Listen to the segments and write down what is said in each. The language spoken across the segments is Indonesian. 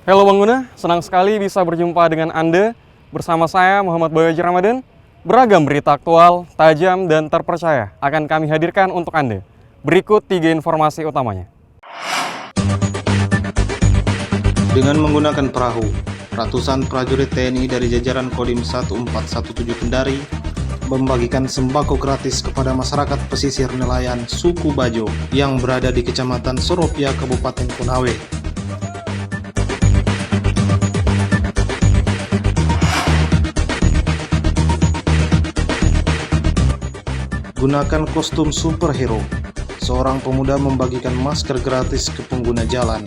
Halo Bang Guna, senang sekali bisa berjumpa dengan Anda. Bersama saya Muhammad Bayu Haji Ramadan. Beragam berita aktual, tajam, dan terpercaya akan kami hadirkan untuk Anda. Berikut 3 informasi utamanya. Dengan menggunakan perahu, ratusan prajurit TNI dari jajaran Kodim 1417 Kendari membagikan sembako gratis kepada masyarakat pesisir nelayan suku Bajo yang berada di Kecamatan Soropia, Kabupaten Konawe. Gunakan kostum superhero, seorang pemuda membagikan masker gratis ke pengguna jalan.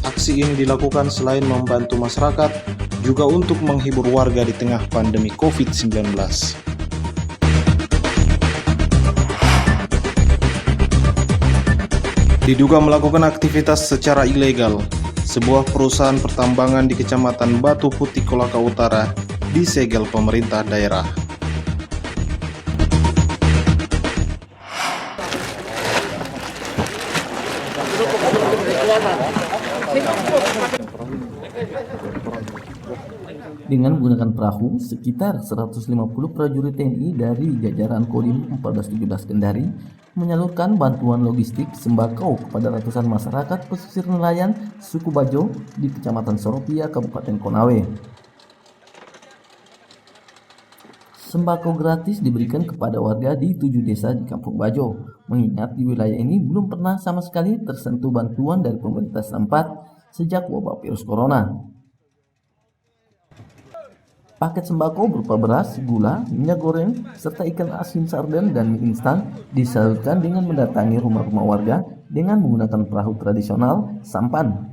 Aksi ini dilakukan selain membantu masyarakat, juga untuk menghibur warga di tengah pandemi COVID-19. Diduga melakukan aktivitas secara ilegal, sebuah perusahaan pertambangan di Kecamatan Batu Putih, Kolaka Utara disegel pemerintah daerah. Dengan menggunakan perahu, sekitar 150 prajurit TNI dari jajaran Kodim 1417 Kendari menyalurkan bantuan logistik sembako kepada ratusan masyarakat pesisir nelayan suku Bajo di Kecamatan Soropia, Kabupaten Konawe. Sembako gratis diberikan kepada warga di 7 desa di Kampung Bajo, mengingat di wilayah ini belum pernah sama sekali tersentuh bantuan dari pemerintah setempat sejak wabah virus corona. Paket sembako berupa beras, gula, minyak goreng, serta ikan asin sarden dan mie instan disalurkan dengan mendatangi rumah-rumah warga dengan menggunakan perahu tradisional sampan.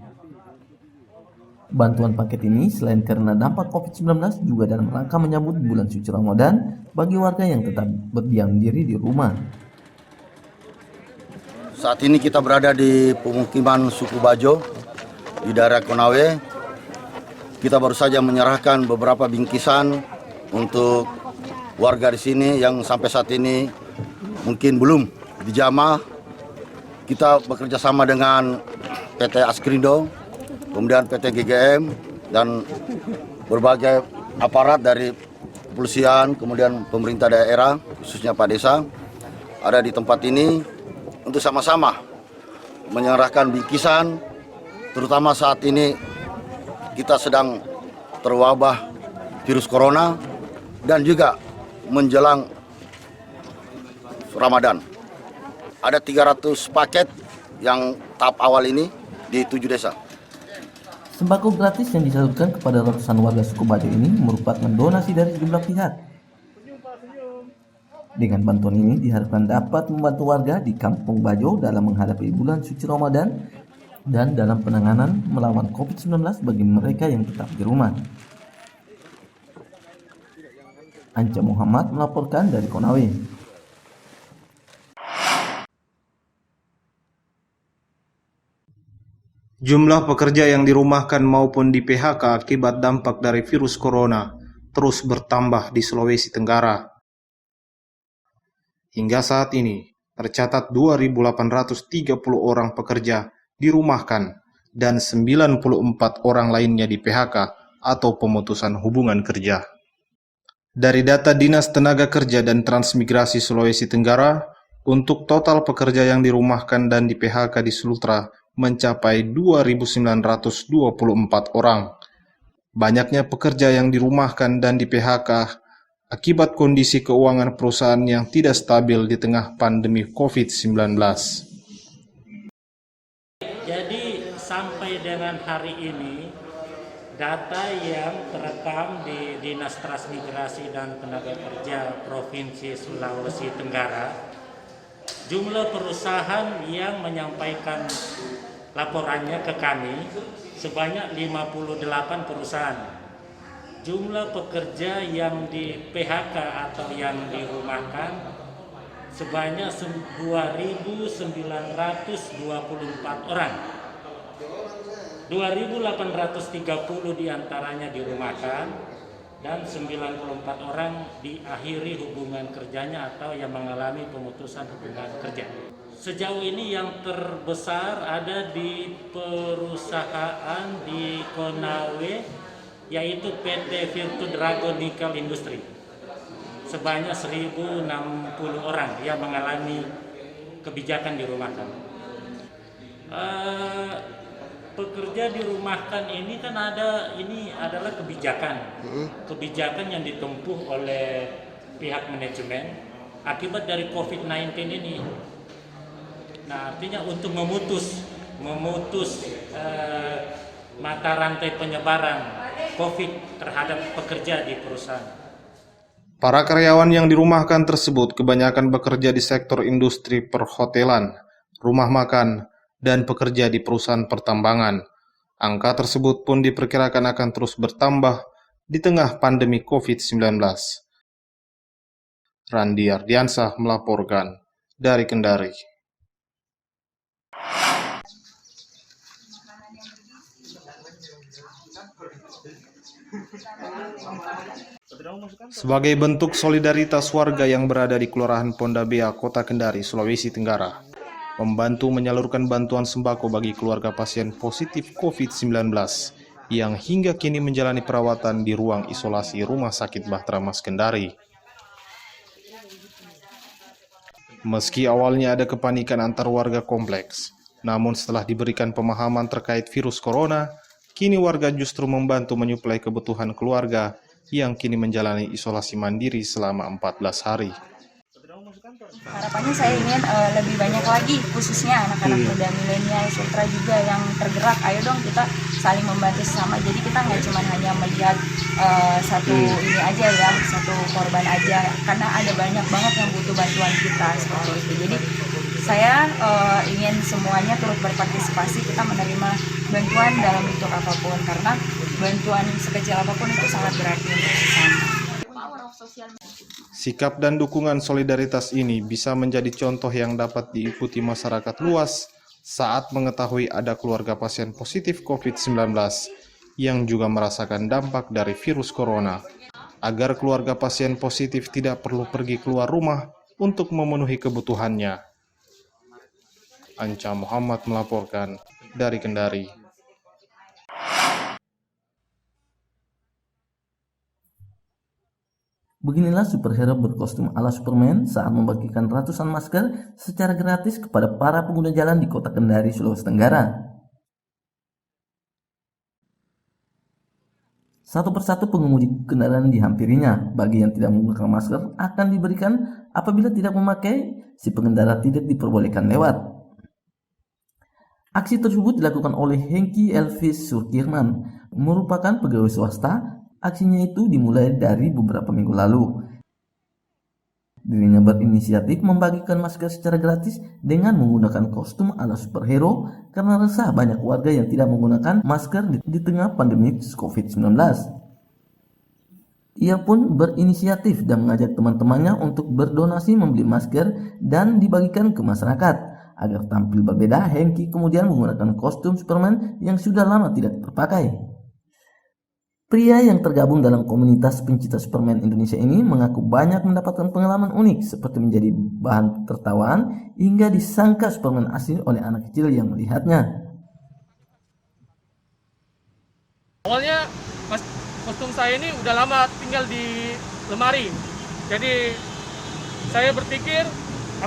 Bantuan paket ini selain karena dampak COVID-19 juga dalam rangka menyambut bulan suci Ramadan bagi warga yang tetap berdiam diri di rumah. Saat ini kita berada di pemukiman suku Bajo di daerah Konawe. Kita baru saja menyerahkan beberapa bingkisan untuk warga di sini yang sampai saat ini mungkin belum dijamah. Kita bekerja sama dengan PT Askrindo, kemudian PT GGM, dan berbagai aparat dari kepolisian, kemudian pemerintah daerah, khususnya Pak Desa, ada di tempat ini untuk sama-sama menyerahkan bingkisan, terutama saat ini kita sedang terwabah virus corona dan juga menjelang Ramadan. Ada 300 paket yang tahap awal ini di 7 desa. Sembako gratis yang disalurkan kepada ratusan warga suku Bajo ini merupakan donasi dari sejumlah pihak. Dengan bantuan ini diharapkan dapat membantu warga di Kampung Bajo dalam menghadapi bulan suci Ramadan dan dalam penanganan melawan COVID-19 bagi mereka yang tetap di rumah. Anca Muhammad melaporkan dari Konawe. Jumlah pekerja yang dirumahkan maupun di PHK akibat dampak dari virus corona terus bertambah di Sulawesi Tenggara. Hingga saat ini, tercatat 2.830 orang pekerja dirumahkan dan 94 orang lainnya di PHK atau pemutusan hubungan kerja. Dari data Dinas Tenaga Kerja dan Transmigrasi Sulawesi Tenggara, untuk total pekerja yang dirumahkan dan di PHK di Sultra mencapai 2.924 orang. Banyaknya pekerja yang dirumahkan dan di PHK akibat kondisi keuangan perusahaan yang tidak stabil di tengah pandemi COVID-19. Sampai dengan hari ini, data yang terekam di Dinas Transmigrasi dan Tenaga Kerja Provinsi Sulawesi Tenggara, jumlah perusahaan yang menyampaikan laporannya ke kami sebanyak 58 perusahaan. Jumlah pekerja yang di PHK atau yang dirumahkan sebanyak 2.924 orang. 2.830 diantaranya dirumahkan dan 94 orang diakhiri hubungan kerjanya atau yang mengalami pemutusan hubungan kerja. Sejauh ini yang terbesar ada di perusahaan di Konawe, yaitu PT Virtu Dragon Nickel Industry. Sebanyak 1.060 orang yang mengalami kebijakan dirumahkan. Pekerja dirumahkan ini kan ini adalah kebijakan yang ditempuh oleh pihak manajemen akibat dari COVID-19 ini. Nah, artinya untuk memutus mata rantai penyebaran COVID terhadap pekerja di perusahaan. Para karyawan yang dirumahkan tersebut kebanyakan bekerja di sektor industri perhotelan, rumah makan, dan pekerja di perusahaan pertambangan. Angka tersebut pun diperkirakan akan terus bertambah di tengah pandemi COVID-19. Randi Ardiansah melaporkan dari Kendari. Sebagai bentuk solidaritas warga yang berada di Kelurahan Pondabea, Kota Kendari, Sulawesi Tenggara, membantu menyalurkan bantuan sembako bagi keluarga pasien positif COVID-19 yang hingga kini menjalani perawatan di ruang isolasi Rumah Sakit Bahtera Mas Kendari. Meski awalnya ada kepanikan antar warga kompleks, namun setelah diberikan pemahaman terkait virus corona, kini warga justru membantu menyuplai kebutuhan keluarga yang kini menjalani isolasi mandiri selama 14 hari. Harapannya saya ingin lebih banyak lagi, khususnya anak-anak muda milenial, ultra juga yang tergerak. Ayo dong kita saling membantu sesama. Jadi kita nggak cuma hanya melihat satu ini aja ya, satu korban aja, karena ada banyak banget yang butuh bantuan kita seperti itu. Jadi saya ingin semuanya turut berpartisipasi, kita menerima bantuan dalam bentuk apapun, karena bantuan sekecil apapun itu sangat berarti untuk sesama. Sikap dan dukungan solidaritas ini bisa menjadi contoh yang dapat diikuti masyarakat luas saat mengetahui ada keluarga pasien positif COVID-19 yang juga merasakan dampak dari virus corona, agar keluarga pasien positif tidak perlu pergi keluar rumah untuk memenuhi kebutuhannya. Anca Muhammad melaporkan dari Kendari. Beginilah superhero berkostum ala Superman saat membagikan ratusan masker secara gratis kepada para pengguna jalan di Kota Kendari, Sulawesi Tenggara. Satu persatu pengemudi kendaraan dihampirinya. Bagi yang tidak menggunakan masker akan diberikan, apabila tidak memakai, si pengendara tidak diperbolehkan lewat. Aksi tersebut dilakukan oleh Hengki Elvis Surkirman, merupakan pegawai swasta. Aksinya itu dimulai dari beberapa minggu lalu. Dirinya berinisiatif membagikan masker secara gratis dengan menggunakan kostum ala superhero karena resah banyak warga yang tidak menggunakan masker di tengah pandemi COVID-19. Ia pun berinisiatif dan mengajak teman-temannya untuk berdonasi membeli masker dan dibagikan ke masyarakat. Agar tampil berbeda, Hengki kemudian menggunakan kostum Superman yang sudah lama tidak terpakai. Pria yang tergabung dalam komunitas pencinta Superman Indonesia ini mengaku banyak mendapatkan pengalaman unik seperti menjadi bahan tertawaan hingga disangka Superman asli oleh anak kecil yang melihatnya. Awalnya kostum saya ini udah lama tinggal di lemari, jadi saya berpikir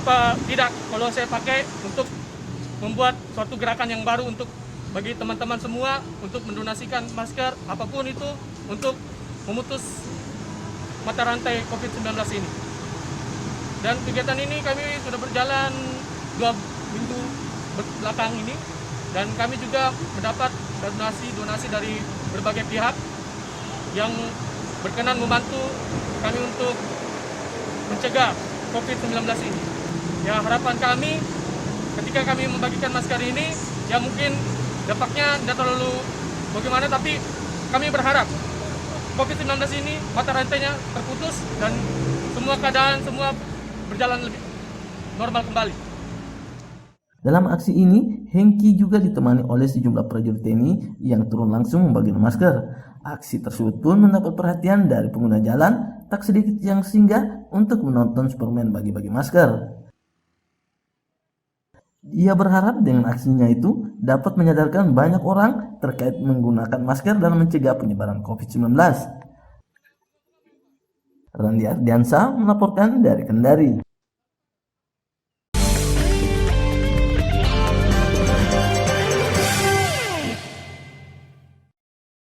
apa tidak kalau saya pakai untuk membuat suatu gerakan yang baru untuk bagi teman-teman semua untuk mendonasikan masker apapun itu untuk memutus mata rantai COVID-19 ini. Dan kegiatan ini kami sudah berjalan 2 minggu belakang ini dan kami juga mendapat donasi dari berbagai pihak yang berkenan membantu kami untuk mencegah COVID-19 ini. Ya, harapan kami ketika kami membagikan masker ini ya mungkin dampaknya tidak terlalu bagaimana, tapi kami berharap COVID-19 ini mata rantainya terputus dan semua keadaan semua berjalan lebih normal kembali. Dalam aksi ini, Hengki juga ditemani oleh sejumlah prajurit TNI yang turun langsung membagikan masker. Aksi tersebut pun mendapat perhatian dari pengguna jalan, tak sedikit yang singgah untuk menonton Superman bagi-bagi masker. Ia berharap dengan aksinya itu dapat menyadarkan banyak orang terkait menggunakan masker dan mencegah penyebaran COVID-19. Randi Ardiansa melaporkan dari Kendari.